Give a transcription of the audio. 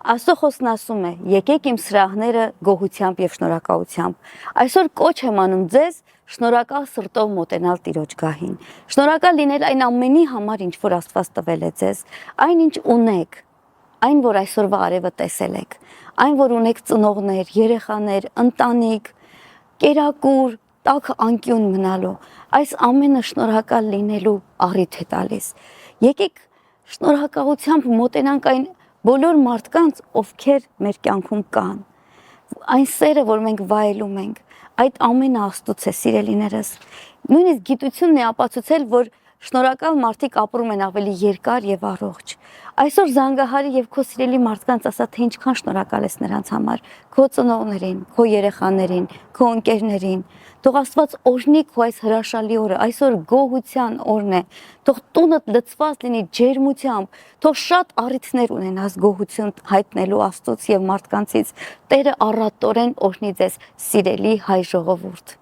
Աստծո խոսքն ասում է. եկեք իմ սրահները գոհությամբ եւ շնորհակալությամբ։ Այսօր կոչ եմ անում ձեզ շնորհակալ սրտով մոտենալ Տիրոջ գահին։ Շնորհակալ լինել այն ամենի համար, ինչ որ Աստված տվել է ձեզ, այն ինչ ունեք, այն որ այսօրվա արևը տեսել եք, այն որ ունեք ծնողներ, երեխաներ, ընտանիք, կերակուր, տաք անկյուն մնալու, այս ամենը շնորհակալ լինելու առիթ է տալիս։ Եկեք շնորհակալությամբ մոտենանք այն բոլոր մարդկանց, ովքեր մեր կյանքում կան, այն սերը, որ մենք վայելում ենք, այդ ամենը Աստծուց է, սիրելիներս։ Նույնիսկ գիտությունն է ապացուցել, որ շնորհակալ մարդիկ ապրում են ավելի երկար եւ առողջ։ Այսօր զանգահարի եւ քո սիրելի մարդկանց ասա, թե ինչքան շնորհակալ ես նրանց համար, քո ծնողներին, քո երեխաներին, քո ընկերներին։ Թող Աստված օրհնի քո այս հրաշալի օրը, այսօր գոհության օրն է։ Թող տունդ լցված լինի ջերմությամբ, թող շատ առիթներ ունենաս գոհություն հայտնելու Աստծուց եւ մարդկանցից։ Տերը առատորեն օրհնի ձեզ, սիրելի հայ ժողովուրդ։